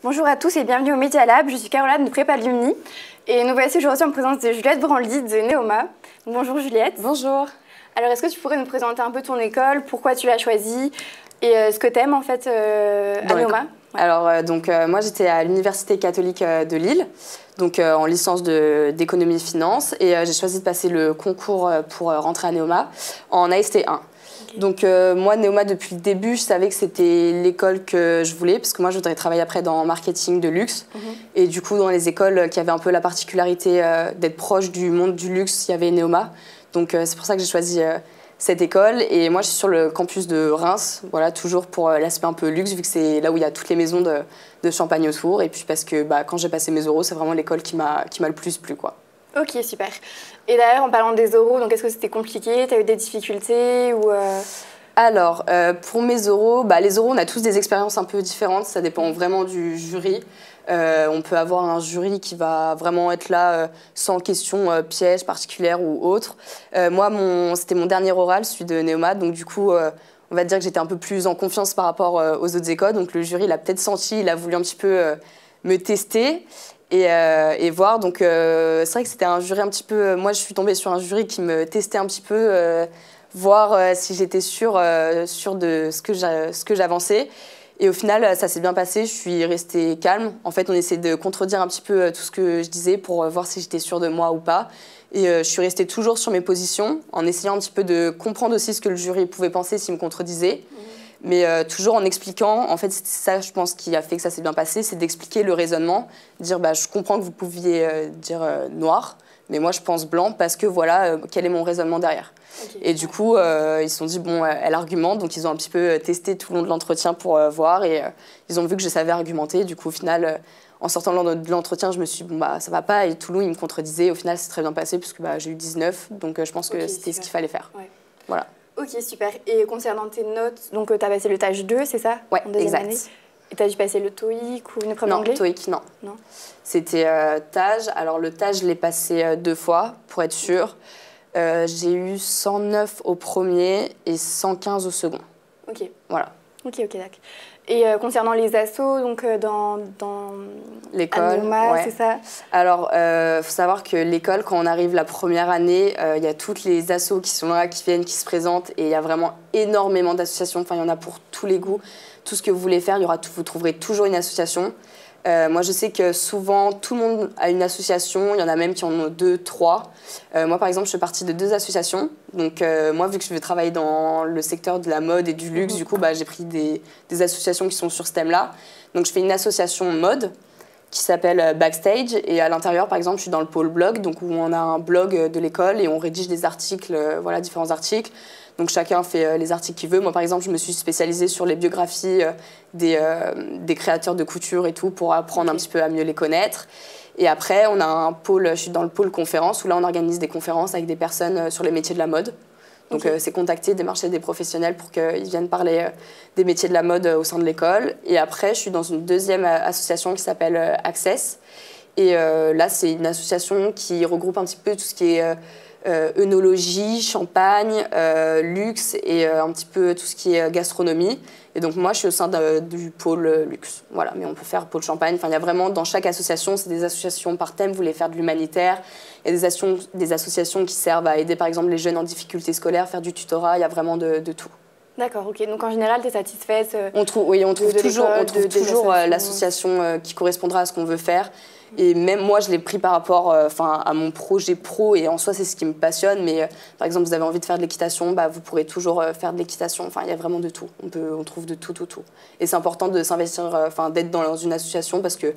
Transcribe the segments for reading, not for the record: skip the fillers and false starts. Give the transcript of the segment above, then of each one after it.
Bonjour à tous et bienvenue au Media Lab. Je suis Caroline de Prépa Lumni et nous voici aujourd'hui en présence de Juliette Branly de Neoma. Bonjour Juliette. Bonjour. Alors est-ce que tu pourrais nous présenter un peu ton école, pourquoi tu l'as choisie et ce que tu aimes en fait à Neoma? Alors moi j'étais à l'Université catholique de Lille, donc en licence d'économie et finance, et j'ai choisi de passer le concours pour rentrer à Neoma en AST 1. Okay. Donc moi Neoma depuis le début je savais que c'était l'école que je voulais parce que moi je voudrais travailler après dans marketing de luxe et du coup dans les écoles qui avaient un peu la particularité d'être proche du monde du luxe il y avait Neoma, donc c'est pour ça que j'ai choisi cette école. Et moi, je suis sur le campus de Reims, voilà, toujours pour l'aspect un peu luxe, vu que c'est là où il y a toutes les maisons de champagne autour. Et puis parce que quand j'ai passé mes oraux, c'est vraiment l'école qui m'a le plus plu, quoi. Ok, super. Et d'ailleurs, en parlant des oraux, donc est-ce que c'était compliqué? Tu as eu des difficultés ou Alors, pour mes oraux, les oraux, on a tous des expériences un peu différentes. Ça dépend vraiment du jury. On peut avoir un jury qui va vraiment être là sans question piège particulière ou autre. Moi, c'était mon dernier oral, celui de Neoma, donc du coup, on va dire que j'étais un peu plus en confiance par rapport aux autres écoles. Donc le jury l'a peut-être senti, il a voulu un petit peu me tester et voir. Donc c'est vrai que c'était un jury un petit peu... moi, je suis tombée sur un jury qui me testait un petit peu, voir si j'étais sûre de ce que j'avançais. Et au final, ça s'est bien passé, je suis restée calme. En fait, on essaie de contredire un petit peu tout ce que je disais pour voir si j'étais sûre de moi ou pas. Et je suis restée toujours sur mes positions, en essayant un petit peu de comprendre aussi ce que le jury pouvait penser s'il me contredisait. Mais toujours en expliquant, en fait, c'est ça, je pense, qui a fait que ça s'est bien passé, c'est d'expliquer le raisonnement, dire je comprends que vous pouviez dire noir, mais moi je pense blanc parce que voilà, quel est mon raisonnement derrière. Okay. Et du coup, ils se sont dit, bon, elle argumente, donc ils ont un petit peu testé tout le long de l'entretien pour voir, et ils ont vu que je savais argumenter. Du coup, au final, en sortant de l'entretien, je me suis dit, bon, ça va pas, et tout le long, ils me contredisaient. Au final, c'est très bien passé, puisque j'ai eu 19, donc je pense que c'était ce qu'il fallait faire. Ouais. Voilà. Ok, super. Et concernant tes notes, donc tu as passé le TAJ 2, c'est ça? Ouais, exact. Année. Et tu as dû passer le TOEIC ou une épreuve d'anglais? Non, TOEIC, non. C'était TAJ. Alors le TAJ, je l'ai passé 2 fois, pour être sûre. J'ai eu 109 au premier et 115 au second. Ok. Voilà. Ok, d'accord. Et concernant les assos, donc dans l'école, Neoma, c'est ça? Alors, faut savoir que l'école, quand on arrive la première année, il y a toutes les assos qui sont là, qui viennent, qui se présentent, et il y a vraiment énormément d'associations. Enfin, il y en a pour tous les goûts. Tout ce que vous voulez faire, vous trouverez toujours une association. Moi, je sais que souvent, tout le monde a une association. Il y en a même qui en ont 2, 3. Moi, par exemple, je fais partie de 2 associations. Donc, moi, vu que je veux travailler dans le secteur de la mode et du luxe, du coup, j'ai pris des associations qui sont sur ce thème-là. Donc, je fais une association mode qui s'appelle Backstage. Et à l'intérieur, par exemple, je suis dans le pôle blog, donc où on a un blog de l'école et on rédige des articles, voilà, différents articles. Donc chacun fait les articles qu'il veut. Moi, par exemple, je me suis spécialisée sur les biographies des créateurs de couture et tout pour apprendre un petit peu à mieux les connaître. Et après, on a un pôle, je suis dans le pôle conférences où là, on organise des conférences avec des personnes sur les métiers de la mode. Donc c'est contacter, démarcher des professionnels pour qu'ils viennent parler des métiers de la mode au sein de l'école. Et après, je suis dans une deuxième association qui s'appelle Access. Et là, c'est une association qui regroupe un petit peu tout ce qui est œnologie, champagne, luxe et un petit peu tout ce qui est gastronomie. Et donc moi, je suis au sein du pôle luxe. Voilà, mais on peut faire pôle champagne. Enfin, il y a vraiment, dans chaque association, c'est des associations par thème. Vous voulez faire de l'humanitaire. Il y a des associations qui servent à aider, par exemple, les jeunes en difficulté scolaire, faire du tutorat. Il y a vraiment de tout. D'accord, ok. Donc en général, tu es satisfaite on trouve toujours l'association qui correspondra à ce qu'on veut faire. Et même moi, je l'ai pris par rapport à mon projet pro. Et en soi, c'est ce qui me passionne. Mais par exemple, vous avez envie de faire de l'équitation, vous pourrez toujours faire de l'équitation. Enfin, il y a vraiment de tout. On trouve de tout. Et c'est important de s'investir, d'être dans une association parce que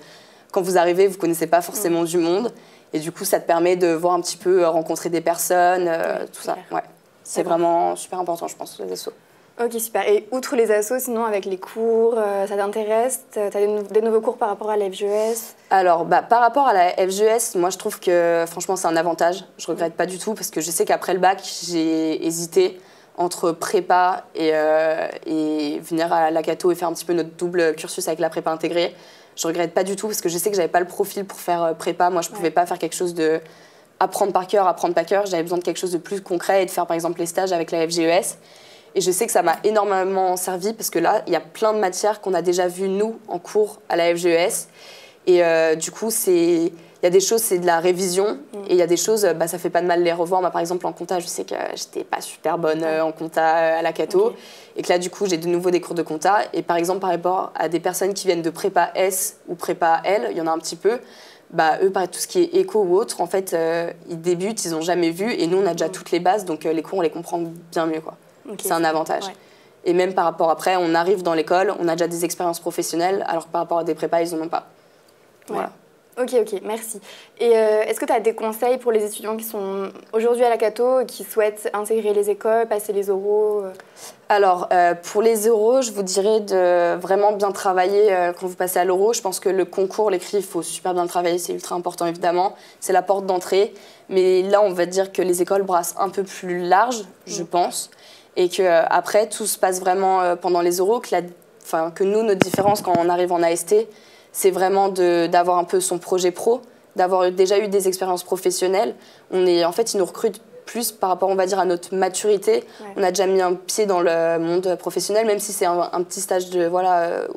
quand vous arrivez, vous ne connaissez pas forcément du monde. Et du coup, ça te permet de voir un petit peu, rencontrer des personnes, tout ça. Ouais. C'est vraiment super important, je pense, les assos. Ok, super. Et outre les assos, sinon, avec les cours, ça t'intéresse? Tu as des nouveaux cours par rapport à la FGES? Alors, par rapport à la FGES, moi, je trouve que, franchement, c'est un avantage. Je ne regrette pas du tout, parce que je sais qu'après le bac, j'ai hésité entre prépa et venir à la Cato et faire un petit peu notre double cursus avec la prépa intégrée. Je ne regrette pas du tout, parce que je sais que je n'avais pas le profil pour faire prépa. Moi, je ne pouvais pas faire quelque chose de apprendre par cœur. J'avais besoin de quelque chose de plus concret et de faire, par exemple, les stages avec la FGES. Et je sais que ça m'a énormément servi parce que là, il y a plein de matières qu'on a déjà vues, nous, en cours à la FGES. Et du coup, il y a des choses, c'est de la révision. Et il y a des choses, ça fait pas de mal de les revoir. Moi, par exemple, en compta, je sais que j'étais pas super bonne en compta à la Cato. Okay. Et que là, du coup, j'ai de nouveau des cours de compta. Et par exemple, par rapport à des personnes qui viennent de prépa S ou prépa L, il y en a un petit peu. Eux, par tout ce qui est éco ou autre, en fait, ils débutent, ils n'ont jamais vu. Et nous, on a déjà toutes les bases. Donc, les cours, on les comprend bien mieux, quoi. Okay, c'est un avantage. Ouais. Et même par rapport après, on arrive dans l'école, on a déjà des expériences professionnelles, alors que par rapport à des prépas, ils n'en ont pas. Voilà. Ok, merci. Et est-ce que tu as des conseils pour les étudiants qui sont aujourd'hui à la Cato et qui souhaitent intégrer les écoles, passer les oraux Alors, pour les oraux, je vous dirais de vraiment bien travailler quand vous passez à l'oro. Je pense que le concours, l'écrit, il faut super bien le travailler, c'est ultra important évidemment. C'est la porte d'entrée. Mais là, on va dire que les écoles brassent un peu plus large, je pense. Et qu'après, tout se passe vraiment pendant les oraux, que nous, notre différence quand on arrive en AST, c'est vraiment d'avoir un peu son projet pro, d'avoir déjà eu des expériences professionnelles. En fait, ils nous recrutent plus par rapport, on va dire, à notre maturité. Ouais. On a déjà mis un pied dans le monde professionnel, même si c'est un petit stage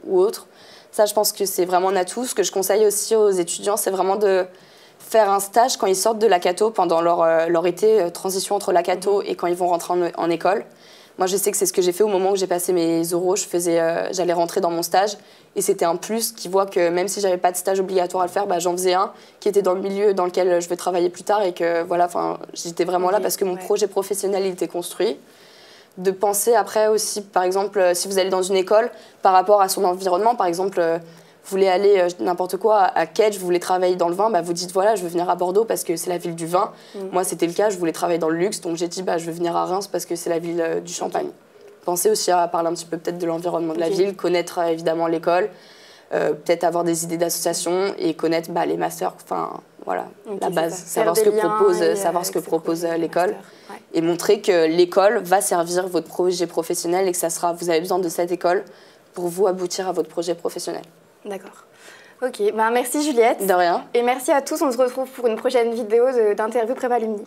ou autre. Ça, je pense que c'est vraiment un atout. Ce que je conseille aussi aux étudiants, c'est vraiment de faire un stage quand ils sortent de la Cato pendant leur été, transition entre la Cato et quand ils vont rentrer en école. Moi, je sais que c'est ce que j'ai fait au moment où j'ai passé mes oraux. J'allais rentrer dans mon stage et c'était un plus qui voit que même si j'avais pas de stage obligatoire à le faire, j'en faisais un qui était dans le milieu dans lequel je vais travailler plus tard et que j'étais vraiment là parce que mon projet professionnel il était construit. De penser après aussi, par exemple, si vous allez dans une école, par rapport à son environnement, par exemple, vous voulez aller n'importe quoi à Kedge, vous voulez travailler dans le vin, vous dites voilà, je veux venir à Bordeaux parce que c'est la ville du vin. Moi, c'était le cas, je voulais travailler dans le luxe, donc j'ai dit je veux venir à Reims parce que c'est la ville du champagne. Pensez aussi à parler un petit peu peut-être de l'environnement de la ville, connaître évidemment l'école, peut-être avoir des idées d'association et connaître les masters, la base, savoir ce que propose l'école et montrer que l'école va servir votre projet professionnel et que vous avez besoin de cette école pour vous aboutir à votre projet professionnel. D'accord. Ok, merci Juliette. De rien. Et merci à tous, on se retrouve pour une prochaine vidéo d'interview Prépa Lumni.